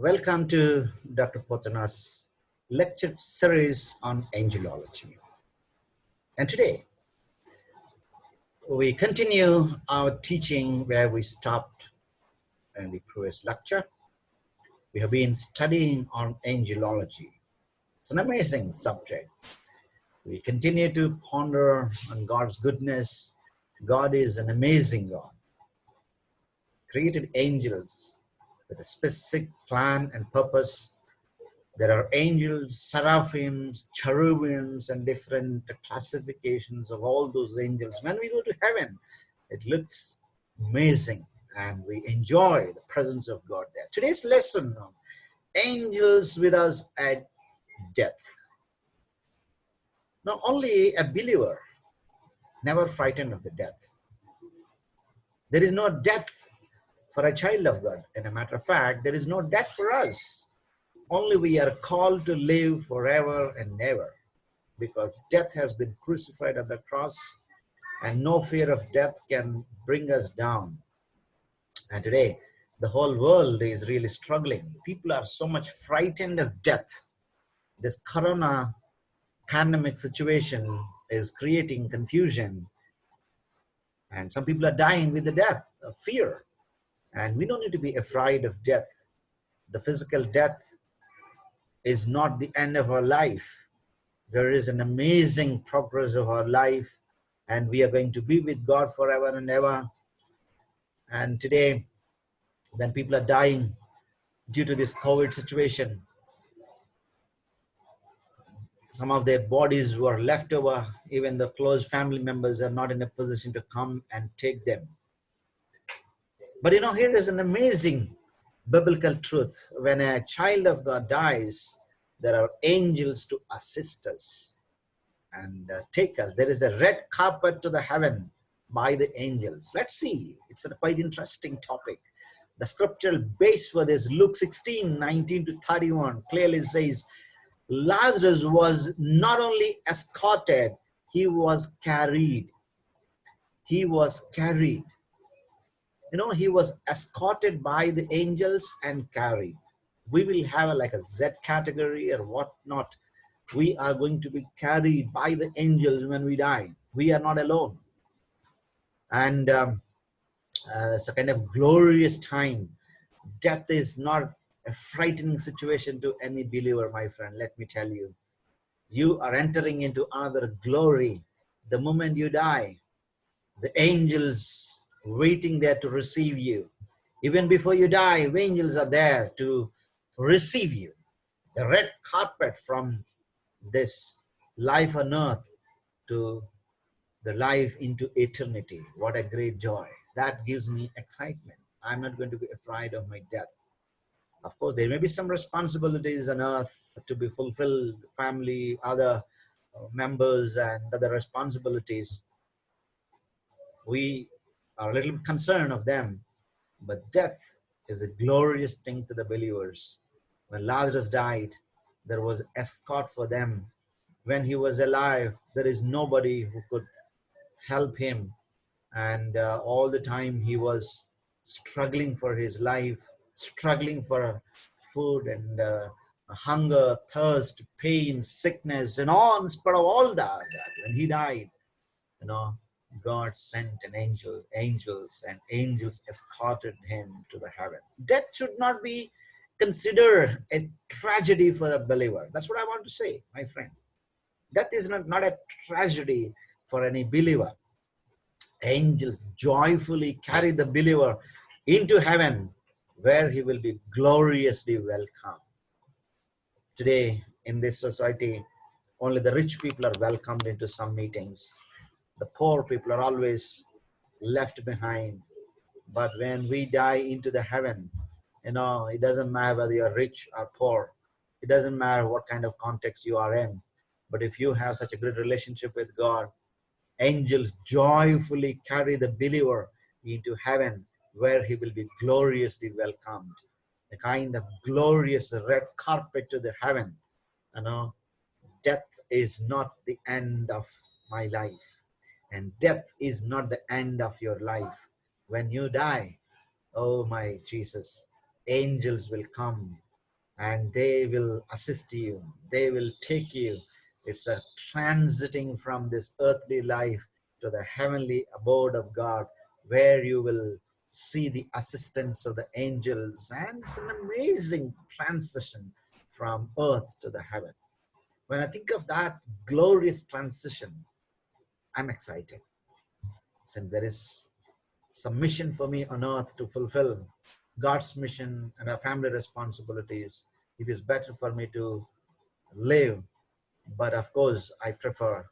Welcome to Dr. Pothana's lecture series on angelology. And today, we continue our teaching where we stopped in the previous lecture. We have been studying on angelology. It's an amazing subject. We continue to ponder on God's goodness. God is an amazing God. Created angels with a specific plan and purpose. There are angels, seraphims, cherubims, and different classifications of all those angels. When we go to heaven, it looks amazing and we enjoy the presence of God there. Today's lesson on angels with us at death. Not only a believer, never frightened of the death. There is no death for a child of God. And a matter of fact, there is no death for us. Only we are called to live forever and ever, because death has been crucified on the cross, and no fear of death can bring us down. And today, the whole world is really struggling. People are so much frightened of death. This corona pandemic situation is creating confusion, and some people are dying with the death of fear. And we don't need to be afraid of death. The physical death is not the end of our life. There is an amazing progress of our life, and we are going to be with God forever and ever. And today, when people are dying due to this COVID situation, some of their bodies were left over. Even the close family members are not in a position to come and take them. But here is an amazing biblical truth. When a child of God dies, there are angels to assist us and take us. There is a red carpet to the heaven by the angels. Let's see. It's a quite interesting topic. The scriptural base for this, Luke 16:19 to 31, clearly says, Lazarus was not only escorted, he was carried. He was carried. He was escorted by the angels and carried. We will have like a Z category or whatnot. We are going to be carried by the angels when we die. We are not alone. And it's a kind of glorious time. Death is not a frightening situation to any believer, my friend. Let me tell you. You are entering into another glory. The moment you die, the angels waiting there to receive you. Even before you die, angels are there to receive you. The red carpet from this life on earth to the life into eternity. What a great joy. That gives me excitement. I'm not going to be afraid of my death. Of course, there may be some responsibilities on earth to be fulfilled, family, other members, and other responsibilities. We are a little concerned of them, but death is a glorious thing to the believers. When Lazarus died, there was escort for them. When he was alive, there is nobody who could help him. And all the time he was struggling for his life, struggling for food and hunger, thirst, pain, sickness, and on spite of all that, when he died, you know, God sent an angels, and angels escorted him to the heaven. Death should not be considered a tragedy for a believer. That's what I want to say, my friend. Death is not a tragedy for any believer. Angels joyfully carry the believer into heaven, where he will be gloriously welcomed. Today, in this society, only the rich people are welcomed into some meetings. The poor people are always left behind. But when we die into the heaven, it doesn't matter whether you're rich or poor. It doesn't matter what kind of context you are in. But if you have such a good relationship with God, angels joyfully carry the believer into heaven, where he will be gloriously welcomed. A kind of glorious red carpet to the heaven. Death is not the end of my life, and death is not the end of your life. When you die, oh my Jesus, angels will come and they will assist you. They will take you. It's a transiting from this earthly life to the heavenly abode of God, where you will see the assistance of the angels. And it's an amazing transition from earth to the heaven. When I think of that glorious transition, I'm excited. Since there is some mission for me on earth to fulfill, God's mission and our family responsibilities, it is better for me to live. But of course, I prefer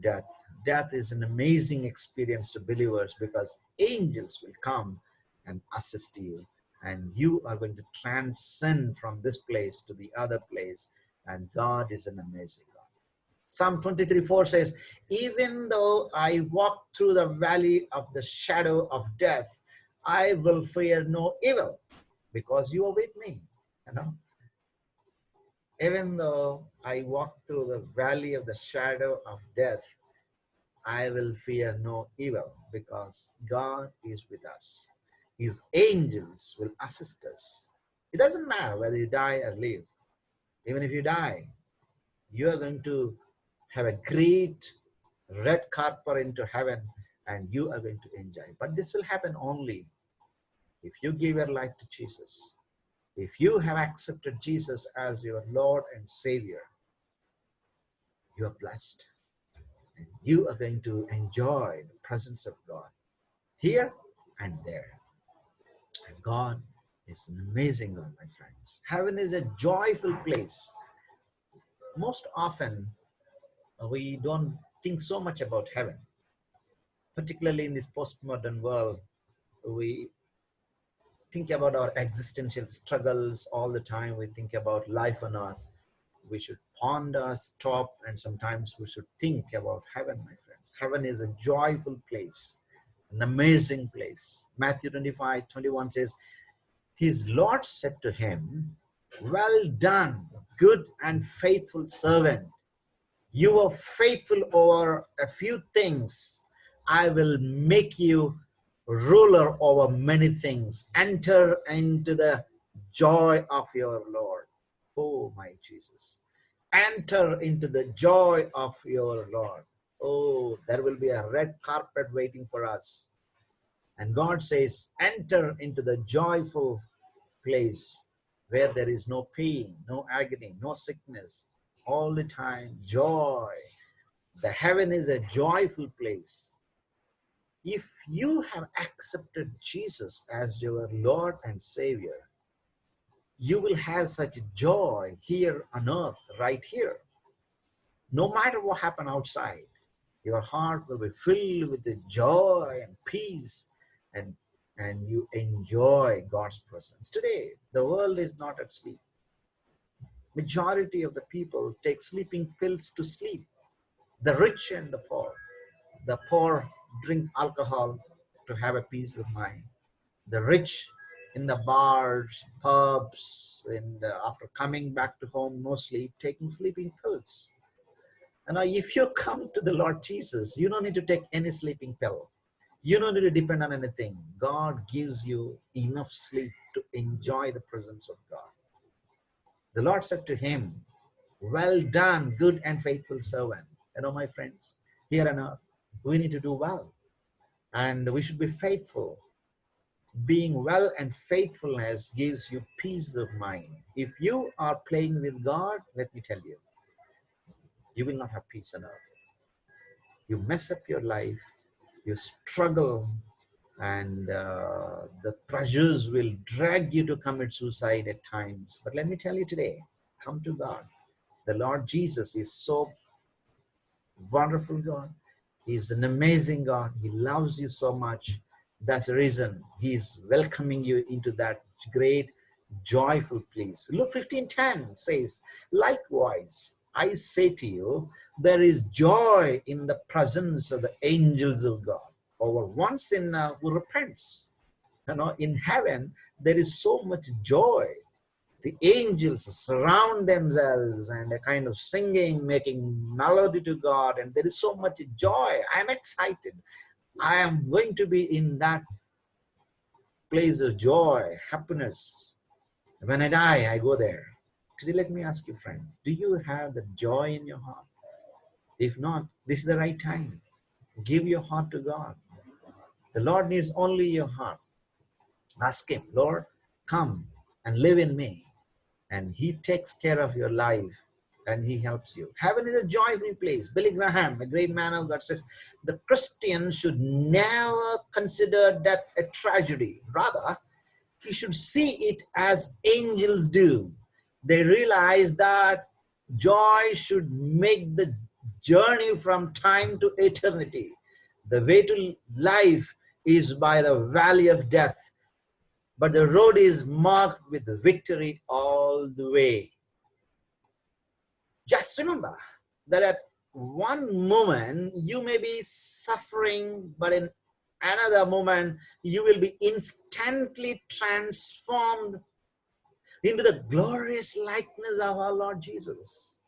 death. Death is an amazing experience to believers, because angels will come and assist you, and you are going to transcend from this place to the other place. And God is an amazing God. Psalm 23:4 says, even though I walk through the valley of the shadow of death, I will fear no evil, because you are with me. Even though I walk through the valley of the shadow of death, I will fear no evil because God is with us. His angels will assist us. It doesn't matter whether you die or live. Even if you die, you are going to have a great red carpet into heaven and you are going to enjoy. But this will happen only if you give your life to Jesus. If you have accepted Jesus as your Lord and Savior, you are blessed. And you are going to enjoy the presence of God here and there. And God is an amazing God, my friends. Heaven is a joyful place. Most often, we don't think so much about heaven, particularly in this postmodern world. We think about our existential struggles all the time. We think about life on earth. We should ponder, stop, and sometimes we should think about heaven, my friends. Heaven is a joyful place, an amazing place. Matthew 25:21 says, his Lord said to him, well done, good and faithful servant. You were faithful over a few things. I will make you ruler over many things. Enter into the joy of your Lord. Oh, my Jesus. Enter into the joy of your Lord. Oh, there will be a red carpet waiting for us. And God says, enter into the joyful place where there is no pain, no agony, no sickness. All the time, joy. The heaven is a joyful place. If you have accepted Jesus as your Lord and Savior, you will have such joy here on earth, right here. No matter what happens outside, your heart will be filled with the joy and peace, and, and you enjoy God's presence. Today, the world is not at sleep. Majority of the people take sleeping pills to sleep. The rich and the poor. The poor drink alcohol to have a peace of mind. The rich in the bars, pubs, and after coming back to home, mostly taking sleeping pills. And now, if you come to the Lord Jesus, you don't need to take any sleeping pill. You don't need to depend on anything. God gives you enough sleep to enjoy the presence of God. The Lord said to him, well done, good and faithful servant. You know, my friends, here on earth, we need to do well. And we should be faithful. Being well and faithfulness gives you peace of mind. If you are playing with God, let me tell you, you will not have peace on earth. You mess up your life, you struggle, and the pressures will drag you to commit suicide at times. But let me tell you today, come to God. The Lord Jesus is so wonderful God. He's an amazing God. He loves you so much. That's the reason He's welcoming you into that great, joyful place. Luke 15:10 says, likewise, I say to you, there is joy in the presence of the angels of God over one sinner who repents. You know, in heaven, there is so much joy. The angels surround themselves and a kind of singing, making melody to God, and there is so much joy. I am excited. I am going to be in that place of joy, happiness. When I die, I go there. Today, let me ask you, friends, do you have the joy in your heart? If not, this is the right time. Give your heart to God. The Lord needs only your heart. Ask Him, Lord, come and live in me. And He takes care of your life and He helps you. Heaven is a joyful place. Billy Graham, a great man of God, says the Christian should never consider death a tragedy. Rather, he should see it as angels do. They realize that joy should make the journey from time to eternity. The way to life is by the valley of death, but the road is marked with victory all the way. Just remember that at one moment you may be suffering, but in another moment you will be instantly transformed into the glorious likeness of our Lord Jesus.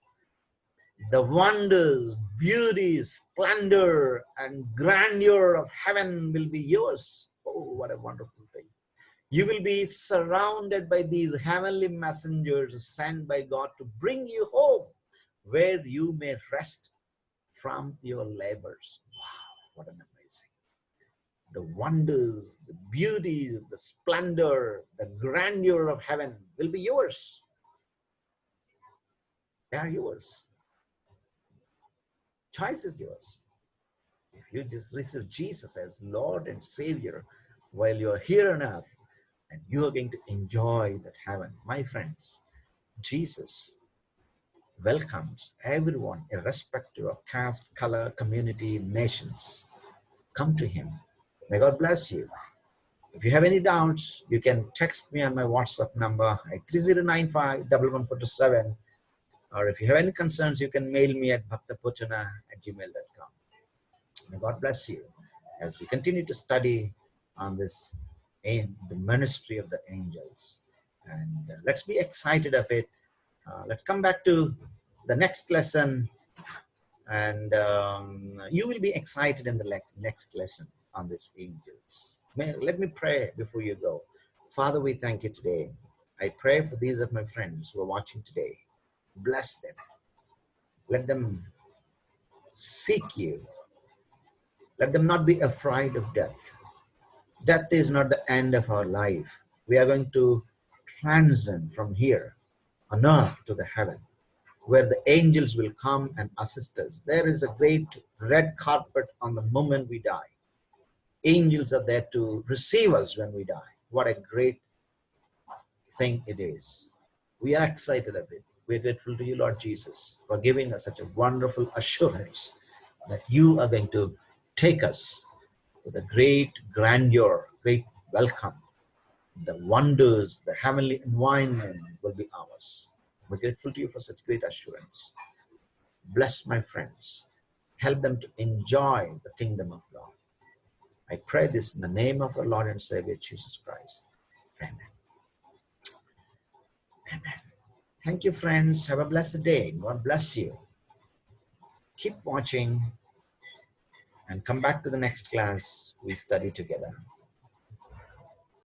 The wonders, beauty, splendor, and grandeur of heaven will be yours. Oh, what a wonderful thing. You will be surrounded by these heavenly messengers sent by God to bring you home, where you may rest from your labors. Wow, what an amazing. The wonders, the beauties, the splendor, the grandeur of heaven will be yours. They are yours. Choice is yours. If you just receive Jesus as Lord and Savior while you are here on earth, and you are going to enjoy that heaven. My friends, Jesus welcomes everyone, irrespective of caste, color, community, nations. Come to Him. May God bless you. If you have any doubts, you can text me on my WhatsApp number at 3095-11427. Or if you have any concerns, you can mail me at bhaktapotana@gmail.com. May God bless you as we continue to study on this, the ministry of the angels. And let's be excited of it. Let's come back to the next lesson, and you will be excited in the next lesson on these angels. Let me pray before you go. Father, we thank you today. I pray for these of my friends who are watching today. Bless them. Let them seek you. Let them not be afraid of death. Death is not the end of our life. We are going to transcend from here on earth to the heaven, where the angels will come and assist us. There is a great red carpet on the moment we die. Angels are there to receive us when we die. What a great thing it is. We are excited of it. We're grateful to you, Lord Jesus, for giving us such a wonderful assurance that you are going to take us with a great grandeur, great welcome. The wonders, the heavenly environment will be ours. We're grateful to you for such great assurance. Bless my friends. Help them to enjoy the kingdom of God. I pray this in the name of our Lord and Savior, Jesus Christ. Amen. Amen. Thank you, friends. Have a blessed day. God bless you. Keep watching and come back to the next class. We study together.